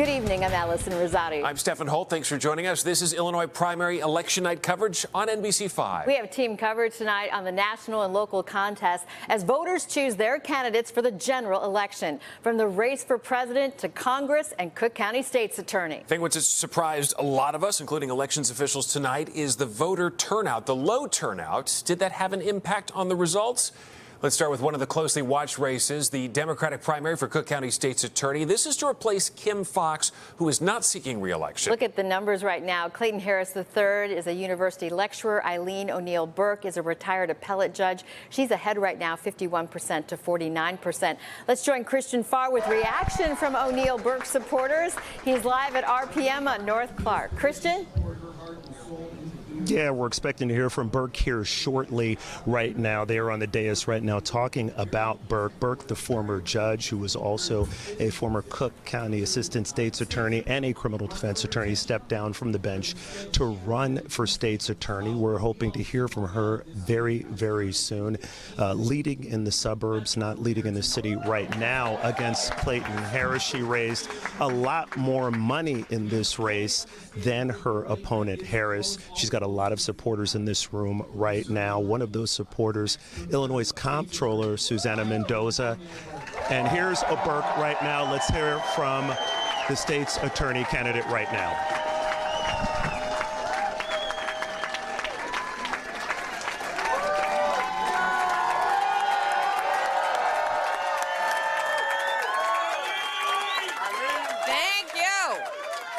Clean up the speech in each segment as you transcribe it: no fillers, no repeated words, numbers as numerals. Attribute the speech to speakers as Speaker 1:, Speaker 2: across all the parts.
Speaker 1: Good evening. I'm Allison Rosati.
Speaker 2: I'm Stephen Holt. Thanks for joining us. This is Illinois primary election night coverage on NBC5.
Speaker 1: We have team coverage tonight on the national and local contests as voters choose their candidates for the general election, from the race for president to Congress and Cook County State's attorney.
Speaker 2: I think what's surprised a lot of us, including elections officials tonight, is the voter turnout, the low turnout. Did that have an impact on the results? Let's start with one of the closely watched races, the Democratic primary for Cook County State's attorney. This is to replace Kim Foxx, who is not seeking re-election.
Speaker 1: Look at the numbers right now. Clayton Harris III is a university lecturer. Eileen O'Neill Burke is a retired appellate judge. She's ahead right now, 51% to 49%. Let's join Christian Farr with reaction from O'Neill Burke supporters. He's live at RPM on North Clark. Christian?
Speaker 3: Yeah, we're expecting to hear from Burke here shortly. Right now, they are on the dais right now talking about Burke. Burke, the former judge, who was also a former Cook County Assistant State's Attorney and a criminal defense attorney, stepped down from the bench to run for State's Attorney. We're hoping to hear from her very, very soon. Leading in the suburbs, not leading in the city right now against Clayton Harris. She raised a lot more money in this race than her opponent, Harris. She's got a lot of supporters in this room right now. One of those supporters, Illinois' comptroller, Susana Mendoza. And here's a Burke right now. Let's hear from the state's attorney candidate right now.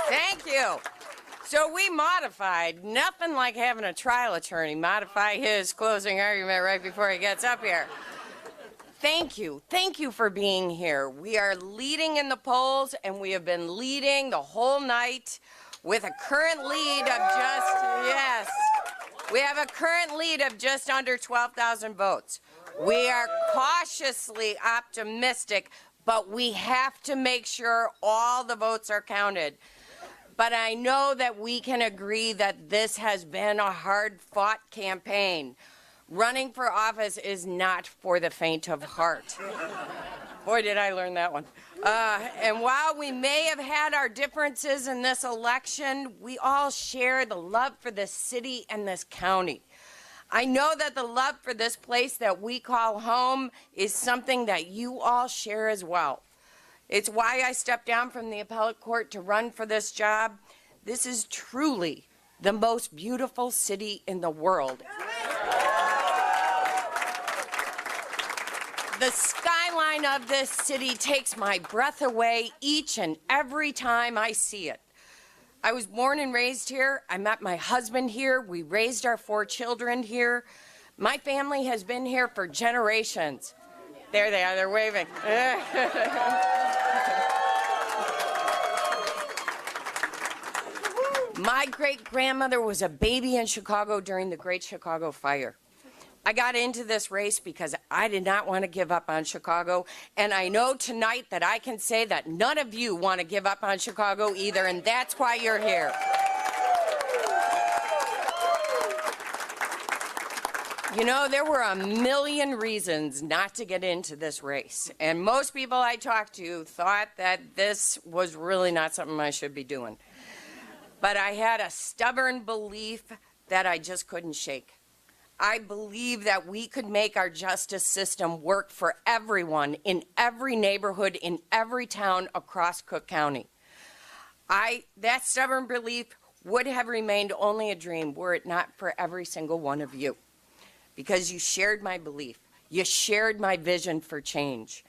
Speaker 4: Thank you. So we modified, nothing like having a trial attorney modify his closing argument right before he gets up here. Thank you for being here. We are leading in the polls, and we have been leading the whole night with a current lead of we have a current lead of just under 12,000 votes. We are cautiously optimistic, but we have to make sure all the votes are counted. But I know that we can agree that this has been a hard-fought campaign. Running for office is not for the faint of heart. Boy, did I learn that one. And while we may have had our differences in this election, we all share the love for this city and this county. I know that the love for this place that we call home is something that you all share as well. It's why I stepped down from the appellate court to run for this job. This is truly the most beautiful city in the world. The skyline of this city takes my breath away each and every time I see it. I was born and raised here. I met my husband here. We raised our 4 children here. My family has been here for generations. There they are, they're waving. My great-grandmother was a baby in Chicago during the Great Chicago Fire. I got into this race because I did not want to give up on Chicago, and I know tonight that I can say that none of you want to give up on Chicago either, and that's why you're here. You know, there were a million reasons not to get into this race, and most people I talked to thought that this was really not something I should be doing. But I had a stubborn belief that I just couldn't shake. I believe that we could make our justice system work for everyone in every neighborhood, in every town across Cook County. That stubborn belief would have remained only a dream were it not for every single one of you. Because you shared my belief. You shared my vision for change.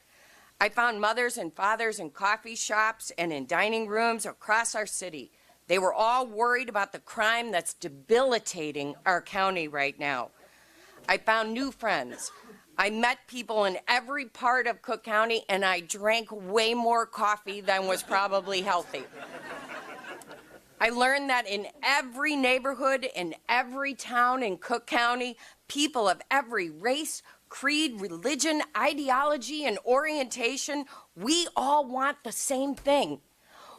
Speaker 4: I found mothers and fathers in coffee shops and in dining rooms across our city. They were all worried about the crime that's debilitating our county right now. I found new friends. I met people in every part of Cook County, and I drank way more coffee than was probably healthy. I learned that in every neighborhood, in every town in Cook County, people of every race, creed, religion, ideology, and orientation, we all want the same thing.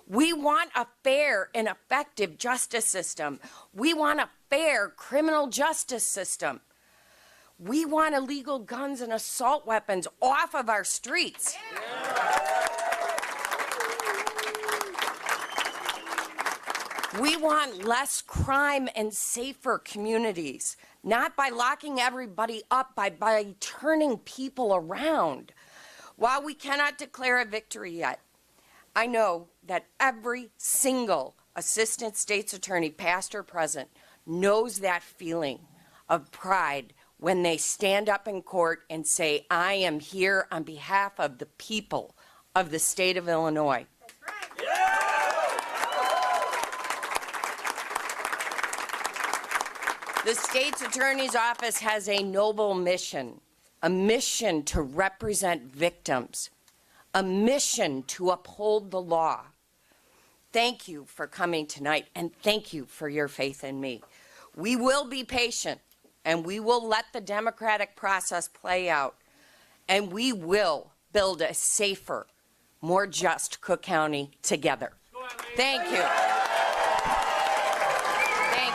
Speaker 4: We want a fair and effective justice system. We want a fair criminal justice system. We want illegal guns and assault weapons off of our streets. We want less crime and safer communities, not by locking everybody up, by turning people around. While we cannot declare a victory yet, I know that every single assistant state's attorney, past or present, knows that feeling of pride when they stand up in court and say, I am here on behalf of the people of the state of Illinois.
Speaker 1: That's right.
Speaker 4: The state's attorney's office has a noble mission, a mission to represent victims, a mission to uphold the law. Thank you for coming tonight, and thank you for your faith in me. We will be patient, and we will let the democratic process play out, and we will build a safer, more just Cook County together. Thank you. Thank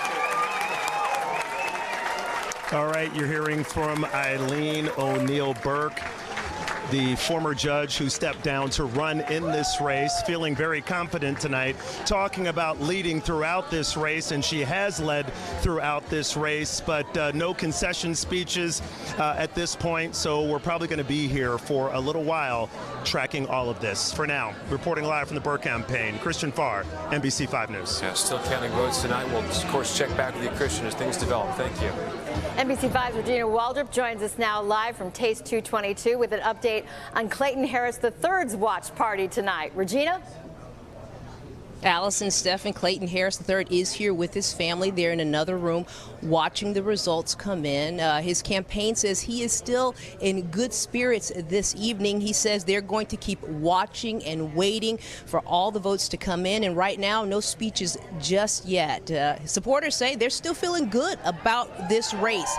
Speaker 4: you.
Speaker 3: All right, you're hearing from Eileen O'Neill Burke, the former judge who stepped down to run in this race, feeling very confident tonight, talking about leading throughout this race, and she has led throughout this race, but no concession speeches at this point, so we're probably going to be here for a little while tracking all of this. For now, reporting live from the Burke campaign, Christian Farr, NBC 5 News.
Speaker 2: Yeah, still counting votes tonight. We'll, of course, check back with you, Christian, as things develop. Thank you.
Speaker 1: NBC 5's Regina Waldrop joins us now live from Taste 222 with an update on Clayton Harris III's watch party tonight. Regina?
Speaker 5: Allison, Stephen, Clayton Harris III is here with his family. They're in another room watching the results come in. His campaign says he is still in good spirits this evening. He says they're going to keep watching and waiting for all the votes to come in. And right now, no speeches just yet. Supporters say they're still feeling good about this race.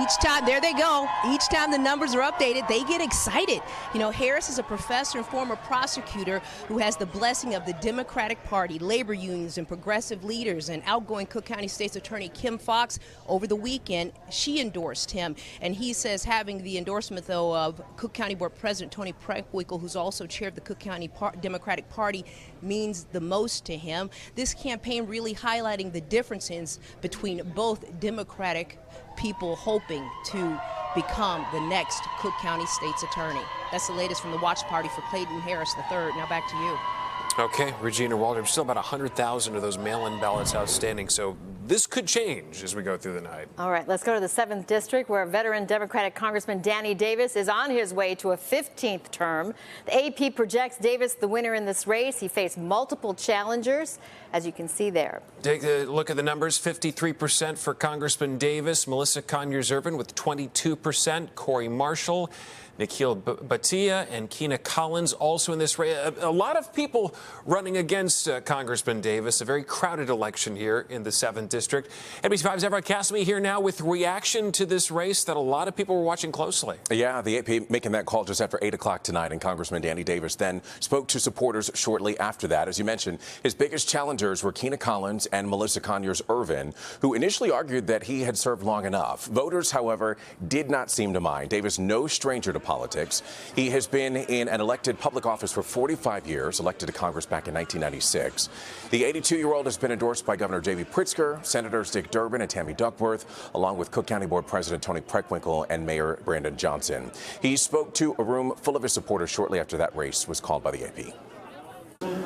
Speaker 5: Each time, there they go, each time the numbers are updated, they get excited. You know, Harris is a professor and former prosecutor who has the blessing of the Democratic Party, labor unions, and progressive leaders. And outgoing Cook County State's Attorney Kim Foxx, over the weekend, she endorsed him. And he says having the endorsement, though, of Cook County Board President Tony Preckwinkle, who's also chair of the Cook County Democratic Party, means the most to him. This campaign really highlighting the differences between both Democratic people hoping to become the next Cook County State's Attorney. That's the latest from the watch party for Clayton Harris III. Now back to you.
Speaker 2: Okay, Regina Waldrop, still about 100,000 of those mail-in ballots outstanding, so this could change as we go through the night.
Speaker 1: All right, let's go to the 7th District, where veteran Democratic Congressman Danny Davis is on his way to a 15th term. The AP projects Davis the winner in this race. He faced multiple challengers, as you can see there.
Speaker 2: Take a look at the numbers. 53% for Congressman Davis, Melissa Conyers-Ervin with 22%, Corey Marshall, Nikhil Bhatia, and Keena Collins also in this race. A lot of people running against Congressman Davis. A very crowded election here in the 7th District. NBC5's Everett Cassamy here now with reaction to this race that a lot of people were watching closely.
Speaker 6: Yeah, the AP making that call just after 8 o'clock tonight, and Congressman Danny Davis then spoke to supporters shortly after that. As you mentioned, his biggest challengers were Keena Collins and Melissa Conyers-Ervin, who initially argued that he had served long enough. Voters, however, did not seem to mind. Davis, no stranger to politics. He has been in an elected public office for 45 years, elected to Congress back in 1996. The 82-year-old has been endorsed by Governor J.B. Pritzker, Senators Dick Durbin and Tammy Duckworth, along with Cook County Board President Tony Preckwinkle and Mayor Brandon Johnson. He spoke to a room full of his supporters shortly after that race was called by the AP.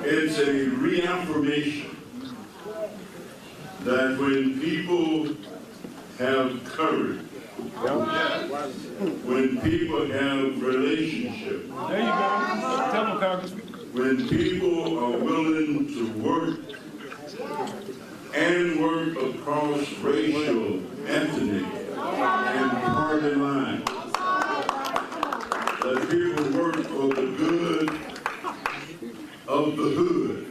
Speaker 7: It's a reaffirmation that when people have courage, when people have relationships, there you go. Tell them, Congressman. When people are willing to work and work across racial, ethnic, and party lines, that people work for the good of the hood.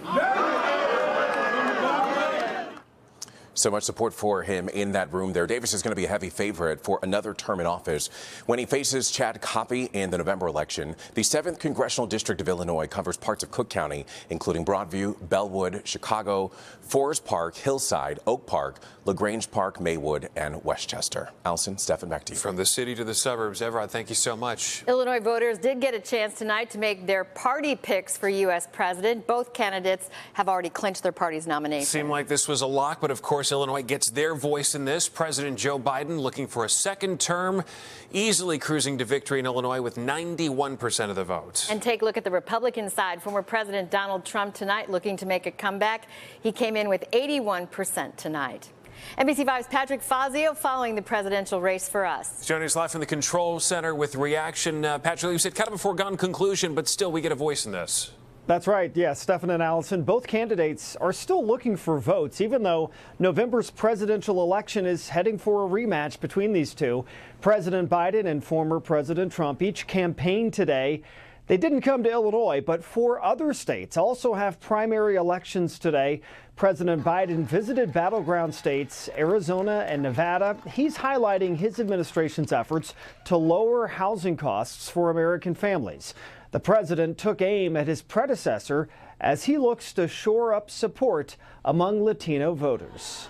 Speaker 6: So much support for him in that room there. Davis is going to be a heavy favorite for another term in office when he faces Chad Coppey in the November election. The 7th Congressional District of Illinois covers parts of Cook County, including Broadview, Bellwood, Chicago, Forest Park, Hillside, Oak Park, LaGrange Park, Maywood, and Westchester. Allison, Stefan, back to you.
Speaker 2: From the city to the suburbs, Everett, thank you so much.
Speaker 1: Illinois voters did get a chance tonight to make their party picks for U.S. president. Both candidates have already clinched their party's nomination.
Speaker 2: Seemed like this was a lock, but of course Illinois gets their voice in this. President Joe Biden looking for a second term, easily cruising to victory in Illinois with 91% of the vote.
Speaker 1: And take a look at the Republican side. Former President Donald Trump tonight looking to make a comeback. He came in with 81% tonight. NBC 5's Patrick Fazio following the presidential race for us.
Speaker 2: Joining us live from the control center with reaction. Patrick, you said kind of a foregone conclusion, but still we get a voice in this.
Speaker 8: That's right. Yeah, Stefan and Allison, both candidates are still looking for votes, even though November's presidential election is heading for a rematch between these two. President Biden and former President Trump each campaigned today. They didn't come to Illinois, but 4 other states also have primary elections today. President Biden visited battleground states, Arizona and Nevada. He's highlighting his administration's efforts to lower housing costs for American families. The president took aim at his predecessor as he looks to shore up support among Latino voters.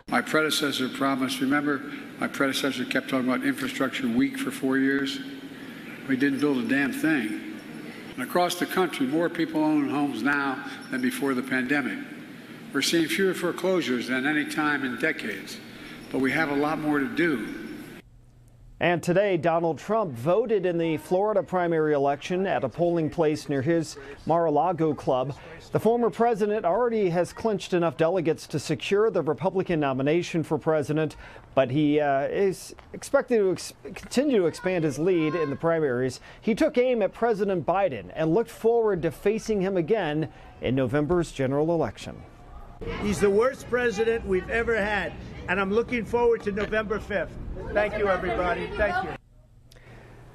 Speaker 9: My predecessor promised, remember, my predecessor kept talking about infrastructure weak for 4 years. We didn't build a damn thing. And across the country, more people own homes now than before the pandemic. We're seeing fewer foreclosures than any time in decades, but we have a lot more to do.
Speaker 8: And today, Donald Trump voted in the Florida primary election at a polling place near his Mar-a-Lago club. The former president already has clinched enough delegates to secure the Republican nomination for president, but he is expected to continue to expand his lead in the primaries. He took aim at President Biden and looked forward to facing him again in November's general election.
Speaker 10: He's the worst president we've ever had, and I'm looking forward to November 5th. Thank you, everybody. Thank you.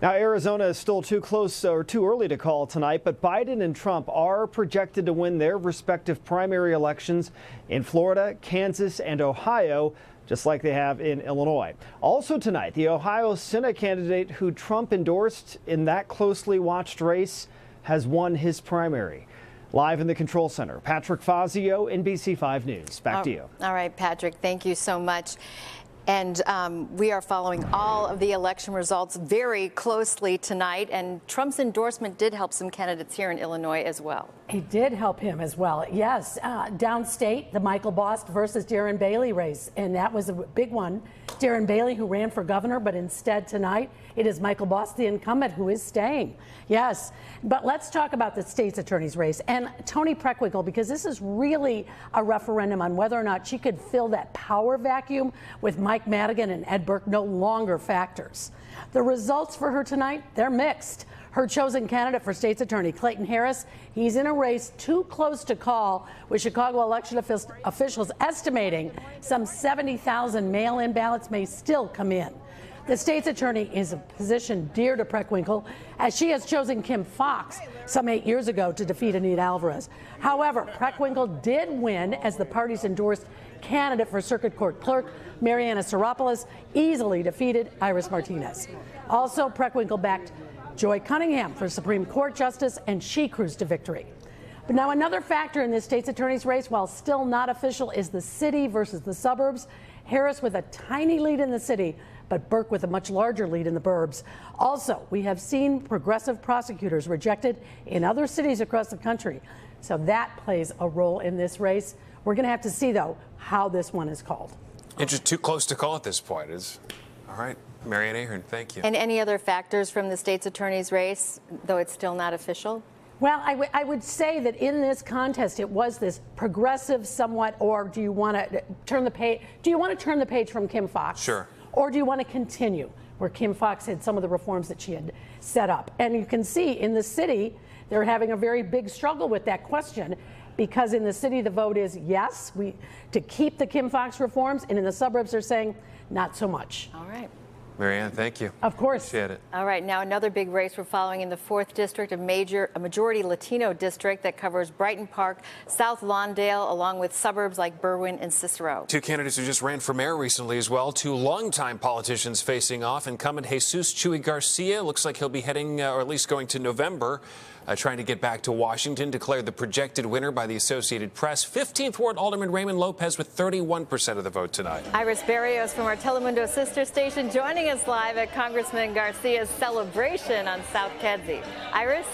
Speaker 8: Now, Arizona is still too close or too early to call tonight, but Biden and Trump are projected to win their respective primary elections in Florida, Kansas, and Ohio, just like they have in Illinois. Also tonight, the Ohio Senate candidate who Trump endorsed in that closely watched race has won his primary. Live in the control center, Patrick Fazio, NBC 5 News. Back to you.
Speaker 1: All right, Patrick, thank you so much. And we are following all of the election results very closely tonight. And Trump's endorsement did help some candidates here in Illinois as well.
Speaker 11: It did help him as well. Yes, downstate, the Michael Bost versus Darren Bailey race. And that was a big one. Darren Bailey, who ran for governor, but instead tonight it is Michael Bost, the incumbent, who is staying. Yes, but let's talk about the state's attorney's race and Toni Preckwinkle, because this is really a referendum on whether or not she could fill that power vacuum with Mike Madigan and Ed Burke no longer factors. The results for her tonight, they're mixed. Her chosen candidate for state's attorney, Clayton Harris, he's in a race too close to call, with Chicago election officials estimating some 70,000 mail-in ballots may still come in. The state's attorney is a position dear to Preckwinkle, as she has chosen Kim Foxx some 8 years ago to defeat Anita Alvarez. However, Preckwinkle did win as the party's endorsed candidate for circuit court clerk. Mariana Saropoulos easily defeated Iris Martinez. Also, Preckwinkle backed Joy Cunningham for Supreme Court Justice, and she cruised to victory. But now another factor in this state's attorney's race, while still not official, is the city versus the suburbs. Harris with a tiny lead in the city, but Burke with a much larger lead in the burbs. Also, we have seen progressive prosecutors rejected in other cities across the country. So that plays a role in this race. We're going to have to see, though, how this one is called.
Speaker 2: It's just too close to call at this point. All right. Marianne Ahern, thank you.
Speaker 1: And any other factors from the state's attorney's race, though it's still not official?
Speaker 11: Well, I would say that in this contest, it was this progressive somewhat, or do you want to turn the page? Do you want to turn the page from Kim Foxx?
Speaker 2: Sure.
Speaker 11: Or do you want to continue where Kim Foxx had some of the reforms that she had set up? And you can see in the city, they're having a very big struggle with that question, because in the city, the vote is yes, to keep the Kim Foxx reforms, and in the suburbs, they're saying not so much.
Speaker 1: All right.
Speaker 2: Marianne, thank you.
Speaker 11: Of course.
Speaker 2: Appreciate it.
Speaker 1: All right, now another big race we're following in the 4th District, a majority Latino district that covers Brighton Park, South Lawndale, along with suburbs like Berwyn and Cicero.
Speaker 2: Two candidates who just ran for mayor recently as well. Two longtime politicians facing off. Incumbent Jesus Chuy Garcia looks like he'll be heading, or at least going to November, trying to get back to Washington, declared the projected winner by the Associated Press. 15th Ward Alderman Raymond Lopez with 31% of the vote tonight.
Speaker 1: Iris Barrios from our Telemundo sister station joining us live at Congressman Garcia's celebration on South Kedzie. Iris?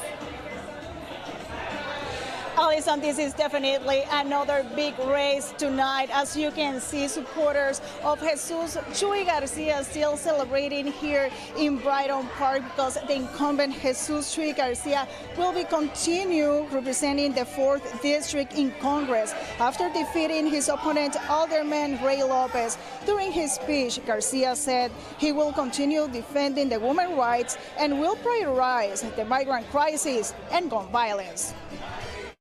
Speaker 12: Alison, this is definitely another big race tonight. As you can see, supporters of Jesus Chuy Garcia still celebrating here in Brighton Park because the incumbent Jesus Chuy Garcia will be continue representing the 4th District in Congress after defeating his opponent, Alderman Ray Lopez. During his speech, Garcia said he will continue defending the women's rights and will prioritize the migrant crisis and gun violence.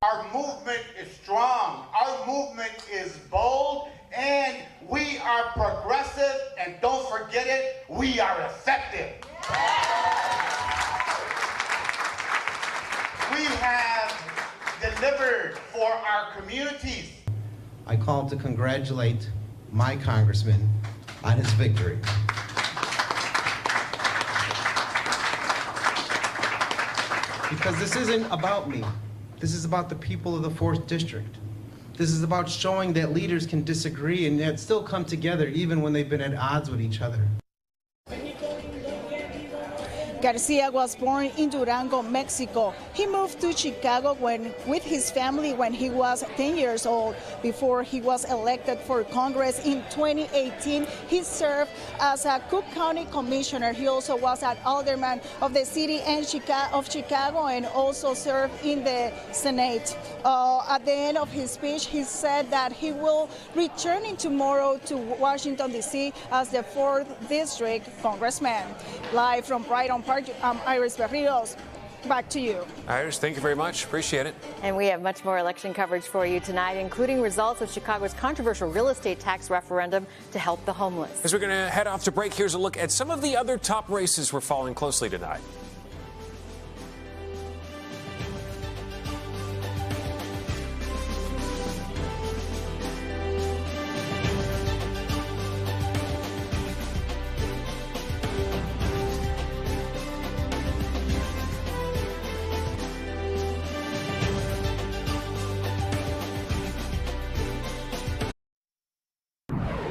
Speaker 13: Our movement is strong, our movement is bold, and we are progressive, and don't forget it, we are effective. We have delivered for our communities.
Speaker 14: I call to congratulate my congressman on his victory. Because this isn't about me. This is about the people of the 4th District. This is about showing that leaders can disagree and yet still come together even when they've been at odds with each other.
Speaker 12: Garcia was born in Durango, Mexico. He moved to Chicago with his family when he was 10 years old. Before he was elected for Congress in 2018, he served as a Cook County Commissioner. He also was an alderman of the city of Chicago and also served in the Senate. At the end of his speech, he said that he will return tomorrow to Washington, D.C. as the 4th District Congressman. Live from Brighton Park, I'm Iris Barrios. Back to you.
Speaker 2: Iris, thank you very much. Appreciate it.
Speaker 1: And we have much more election coverage for you tonight, including results of Chicago's controversial real estate tax referendum to help the homeless.
Speaker 2: As we're going to head off to break, here's a look at some of the other top races we're following closely tonight.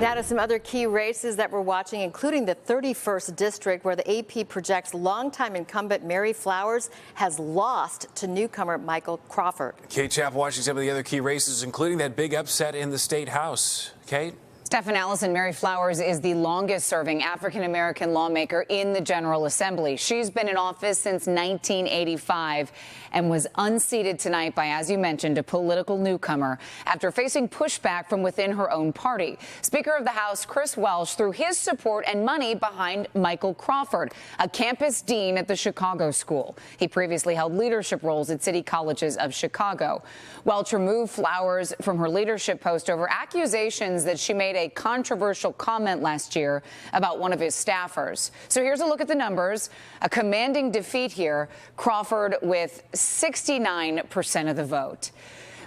Speaker 1: Now to some other key races that we're watching, including the 31st District, where the AP projects longtime incumbent Mary Flowers has lost to newcomer Michael Crawford.
Speaker 2: Kate Chapp watching some of the other key races, including that big upset in the State House. Kate?
Speaker 15: Stephen Allison, Mary Flowers is the longest-serving African-American lawmaker in the General Assembly. She's been in office since 1985 and was unseated tonight by, as you mentioned, a political newcomer after facing pushback from within her own party. Speaker of the House Chris Welch threw his support and money behind Michael Crawford, a campus dean at the Chicago school. He previously held leadership roles at city colleges of Chicago. Welch removed Flowers from her leadership post over accusations that she made a controversial comment last year about one of his staffers. So here's a look at the numbers. A commanding defeat here. Crawford with 69% of the vote.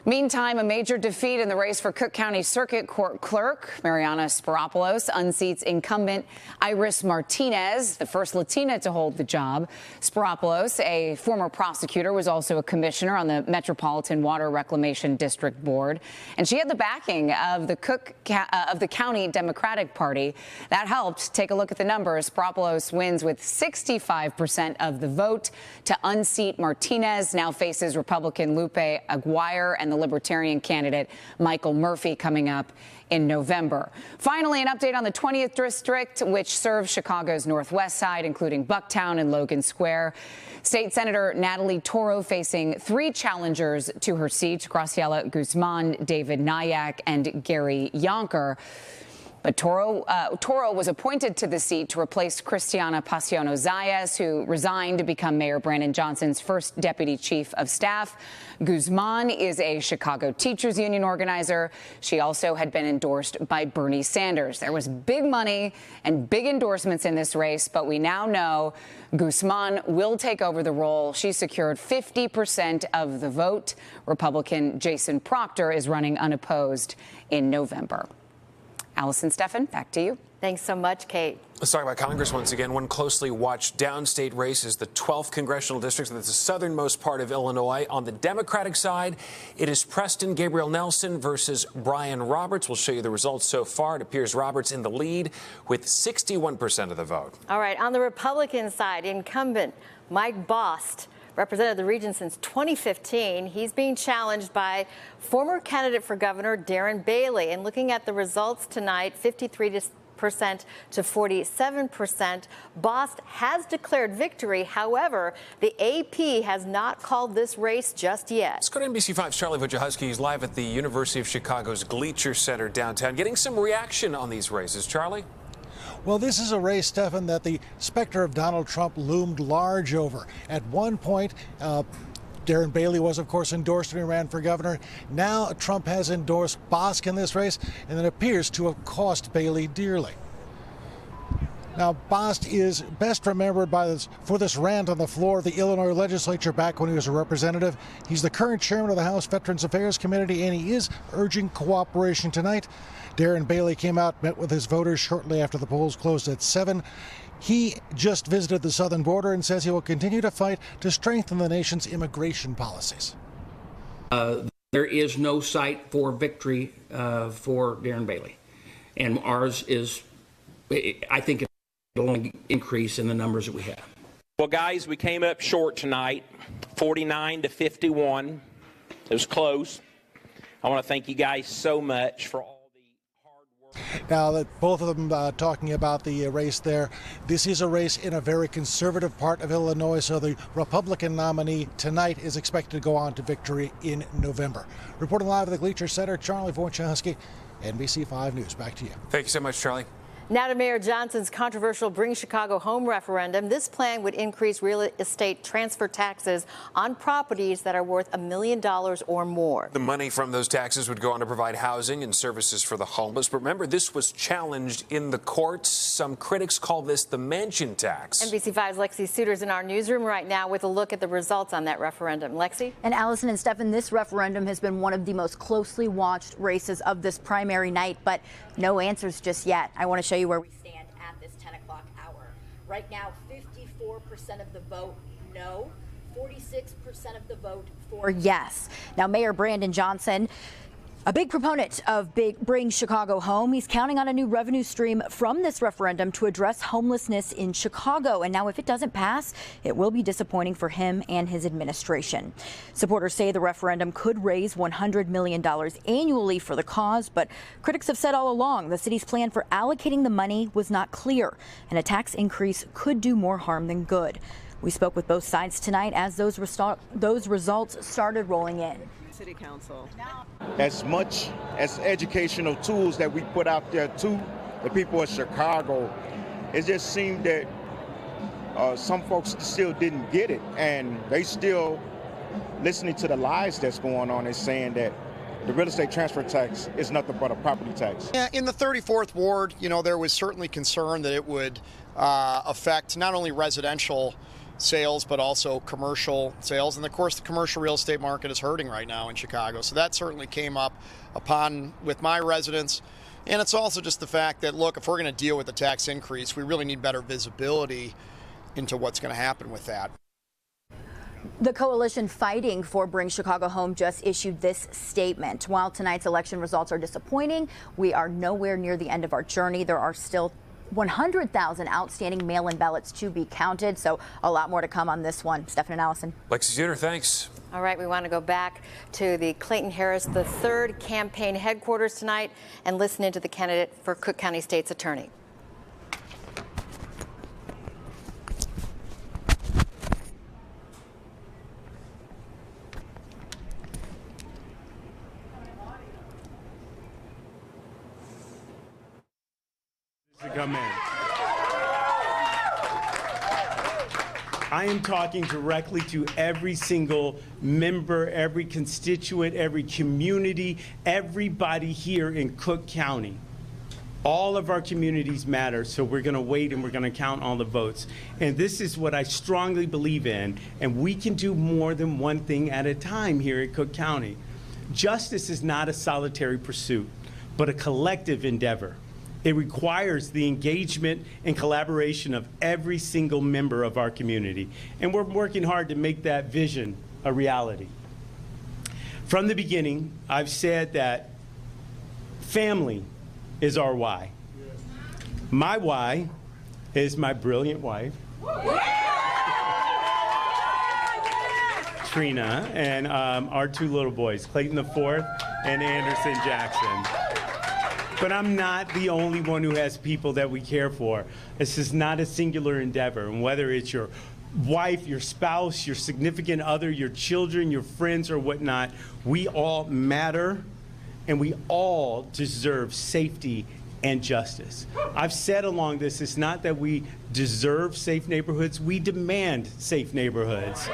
Speaker 15: Meantime, a major defeat in the race for Cook County Circuit Court Clerk. Mariana Spiropoulos unseats incumbent Iris Martinez, the first Latina to hold the job. Spiropoulos, a former prosecutor, was also a commissioner on the Metropolitan Water Reclamation District Board, and she had the backing of the county Democratic Party. That helped. Take a look at the numbers. Spiropoulos wins with 65% of the vote to unseat Martinez. Now faces Republican Lupe Aguirre and the Libertarian candidate Michael Murphy coming up in November. Finally, an update on the 20th District, which serves Chicago's northwest side, including Bucktown and Logan Square. State Senator Natalie Toro facing three challengers to her seat: Graciela Guzman, David Nyack, and Gary Yonker. But Toro was appointed to the seat to replace Cristiana Paciano Zayas, who resigned to become Mayor Brandon Johnson's first deputy chief of staff. Guzman is a Chicago teachers union organizer. She also had been endorsed by Bernie Sanders. There was big money and big endorsements in this race, but we now know Guzman will take over the role. She secured 50% of the vote. Republican Jason Proctor is running unopposed in November. Allison Steffen, back to you.
Speaker 1: Thanks so much, Kate.
Speaker 2: Let's talk about Congress once again. One closely watched downstate race is the 12th congressional district. That's the southernmost part of Illinois. On the Democratic side, it is Preston Gabriel Nelson versus Brian Roberts. We'll show you the results so far. It appears Roberts in the lead with 61% of the vote.
Speaker 1: All right, on the Republican side, incumbent Mike Bost represented the region since 2015. He's being challenged by former candidate for governor Darren Bailey. And looking at the results tonight, 53% to 47%. Bost has declared victory. However, the AP has not called this race just yet.
Speaker 2: Let's go to NBC5's Charlie Wojciechowski. He's live at the University of Chicago's Gleacher Center downtown, getting some reaction on these races. Charlie?
Speaker 16: Well, this is a race, Stephan, that the specter of Donald Trump loomed large over. At one point, Darren Bailey was, of course, endorsed when he ran for governor. Now Trump has endorsed Bosk in this race, and it appears to have cost Bailey dearly. Now, Bost is best remembered for this rant on the floor of the Illinois legislature back when he was a representative. He's the current chairman of the House Veterans Affairs Committee, and he is urging cooperation tonight. Darren Bailey came out, met with his voters shortly after the polls closed at 7. He just visited the southern border and says he will continue to fight to strengthen the nation's immigration policies.
Speaker 17: There is no sight for victory for Darren Bailey. And ours is, I think it'll only increase in the numbers that we have.
Speaker 18: Well, guys, we came up short tonight, 49 to 51. It was close. I want to thank you guys so much for all.
Speaker 16: Now that both of them talking about the race there, this is a race in a very conservative part of Illinois, so the Republican nominee tonight is expected to go on to victory in November. Reporting live at the Gleacher Center, Charlie Wojciechowski, NBC5 News. Back to you.
Speaker 2: Thank you so much, Charlie.
Speaker 1: Now to Mayor Johnson's controversial Bring Chicago Home referendum. This plan would increase real estate transfer taxes on properties that are worth $1 million or more.
Speaker 2: The money from those taxes would go on to provide housing and services for the homeless. But remember, this was challenged in the courts. Some critics call this the mansion tax.
Speaker 1: NBC5's Lexi Suter's in our newsroom right now with a look at the results on that referendum. Lexi?
Speaker 19: And Allison and Stephan, this referendum has been one of the most closely watched races of this primary night, but no answers just yet. I want to show you where we stand at this 10 o'clock hour. Right now, 54% of the vote no, 46% of the vote for yes. Now, Mayor Brandon Johnson, a big proponent of Bring Chicago Home. He's counting on a new revenue stream from this referendum to address homelessness in Chicago. And now if it doesn't pass, it will be disappointing for him and his administration. Supporters say the referendum could raise $100 million annually for the cause, but critics have said all along the city's plan for allocating the money was not clear, and a tax increase could do more harm than good. We spoke with both sides tonight as those results started rolling in.
Speaker 20: City Council.
Speaker 21: As much as educational tools that we put out there to the people of Chicago, it just seemed that some folks still didn't get it, and they still listening to the lies that's going on and saying that the real estate transfer tax is nothing but a property tax.
Speaker 22: Yeah, in the 34th Ward, there was certainly concern that it would affect not only residential sales, but also commercial sales. And of course, the commercial real estate market is hurting right now in Chicago. So that certainly came up with my residents. And it's also just the fact that, look, if we're going to deal with the tax increase, we really need better visibility into what's going to happen with that.
Speaker 19: The coalition fighting for Bring Chicago Home just issued this statement. While tonight's election results are disappointing, we are nowhere near the end of our journey. There are still 100,000 outstanding mail-in ballots to be counted, so a lot more to come on this one. Stephan and Allison.
Speaker 2: Lexi Suter, thanks.
Speaker 1: All right, we want to go back to the Clayton Harris III campaign headquarters tonight and listen into the candidate for Cook County State's Attorney.
Speaker 4: Amen. I am talking directly to every single member, every constituent, every community, everybody here in Cook County. All of our communities matter, so we're going to wait and we're going to count all the votes. And this is what I strongly believe in, and we can do more than one thing at a time here at Cook County. Justice is not a solitary pursuit, but a collective endeavor. It requires the engagement and collaboration of every single member of our community. And we're working hard to make that vision a reality. From the beginning, I've said that family is our why. My why is my brilliant wife, Trina, and our two little boys, Clayton IV and Anderson Jackson. But I'm not the only one who has people that we care for. This is not a singular endeavor. And whether it's your wife, your spouse, your significant other, your children, your friends, or whatnot, we all matter, and we all deserve safety and justice. I've said along this, it's not that we deserve safe neighborhoods, we demand safe neighborhoods.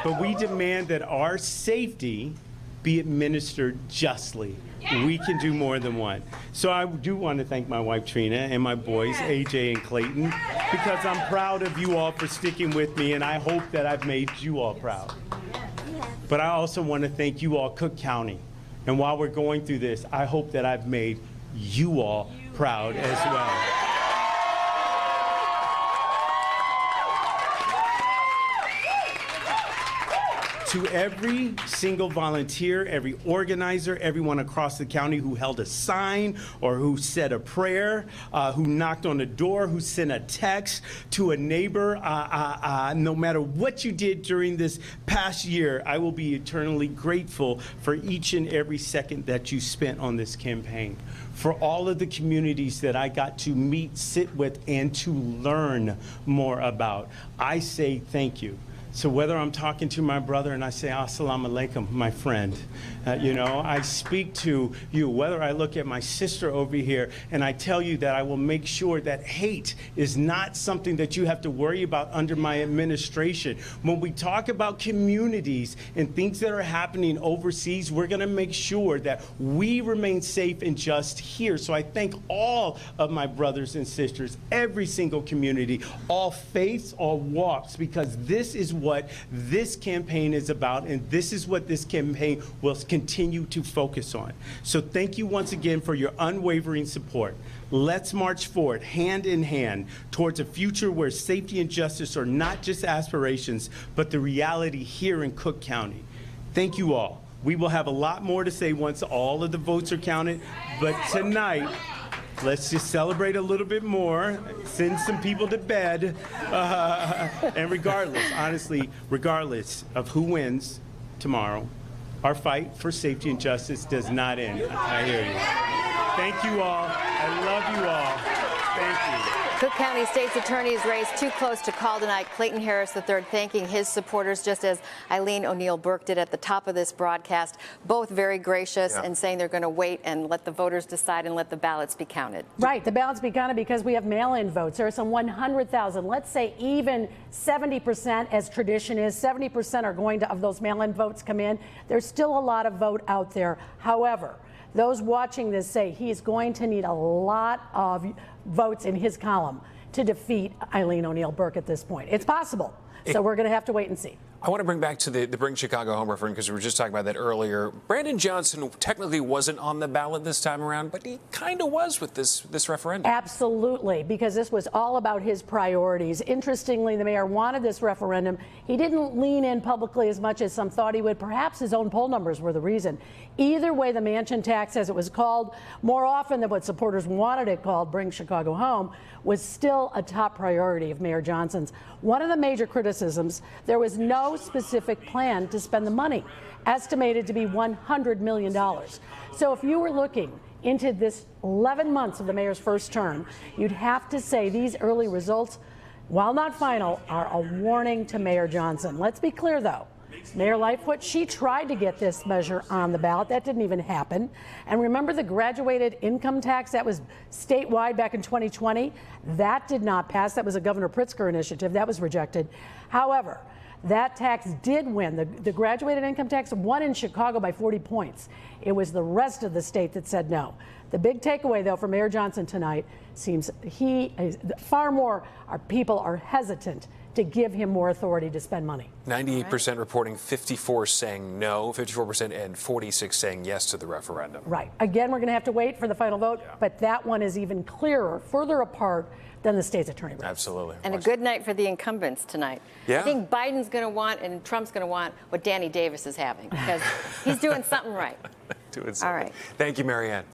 Speaker 4: But we demand that our safety be administered justly. We can do more than one. So I do want to thank my wife, Trina, and my boys, AJ and Clayton, because I'm proud of you all for sticking with me, and I hope that I've made you all proud. But I also want to thank you all, Cook County. And while we're going through this, I hope that I've made you all proud as well. To every single volunteer, every organizer, everyone across the county who held a sign or who said a prayer, who knocked on a door, who sent a text to a neighbor, no matter what you did during this past year, I will be eternally grateful for each and every second that you spent on this campaign. For all of the communities that I got to meet, sit with, and to learn more about, I say thank you. So whether I'm talking to my brother and I say, Assalamu alaikum, my friend, I speak to you, whether I look at my sister over here and I tell you that I will make sure that hate is not something that you have to worry about under my administration. When we talk about communities and things that are happening overseas, we're going to make sure that we remain safe and just here. So I thank all of my brothers and sisters, every single community, all faiths, all walks, because this is what this campaign is about, and this is what this campaign will continue to focus on. So thank you once again for your unwavering support. Let's march forward, hand in hand, towards a future where safety and justice are not just aspirations, but the reality here in Cook County. Thank you all. We will have a lot more to say once all of the votes are counted, but tonight, let's just celebrate a little bit more, send some people to bed, and regardless, honestly, regardless of who wins tomorrow, our fight for safety and justice does not end. I hear you. Thank you all. I love you all. Thank you.
Speaker 1: Cook County State's Attorney's race too close to call tonight. Clayton Harris III thanking his supporters, just as Eileen O'Neill Burke did at the top of this broadcast. Both very gracious and saying they're going to wait and let the voters decide and let the ballots be counted.
Speaker 11: Right, the ballots be counted because we have mail-in votes. There are some 100,000. Let's say even 70%, as tradition is, 70% are going to, of those mail-in votes come in. There's still a lot of vote out there. However, those watching this say he is going to need a lot of votes in his column to defeat Eileen O'Neill Burke at this point. It's possible. So we're going to have to wait and see.
Speaker 2: I want to bring back to the Bring Chicago Home referendum, because we were just talking about that earlier. Brandon Johnson technically wasn't on the ballot this time around, but he kind of was with this referendum.
Speaker 11: Absolutely, because this was all about his priorities. Interestingly, the mayor wanted this referendum. He didn't lean in publicly as much as some thought he would. Perhaps his own poll numbers were the reason. Either way, the mansion tax, as it was called, more often than what supporters wanted it called, Bring Chicago Home, was still a top priority of Mayor Johnson's. One of the major criticisms, there was no specific plan to spend the money, estimated to be $100 million. So if you were looking into this 11 months of the mayor's first term, you'd have to say these early results, while not final, are a warning to Mayor Johnson. Let's be clear, though. Mayor Lightfoot, she tried to get this measure on the ballot. That didn't even happen. And remember the graduated income tax that was statewide back in 2020? That did not pass. That was a Governor Pritzker initiative. That was rejected. However, that tax did win. The graduated income tax won in Chicago by 40 points. It was the rest of the state that said no. The big takeaway, though, for Mayor Johnson tonight seems far more our people are hesitant to give him more authority to spend money.
Speaker 2: 98% reporting, 54 saying no, 54% and 46 saying yes to the referendum.
Speaker 11: Right. Again, we're going to have to wait for the final vote, but that one is even clearer, further apart than the state's attorney race.
Speaker 2: Absolutely.
Speaker 1: And a good night for the incumbents tonight.
Speaker 2: Yeah.
Speaker 1: I think Biden's going to want and Trump's going to want what Danny Davis is having because he's doing something right.
Speaker 2: Doing something.
Speaker 1: All right.
Speaker 2: Thank you, Marianne.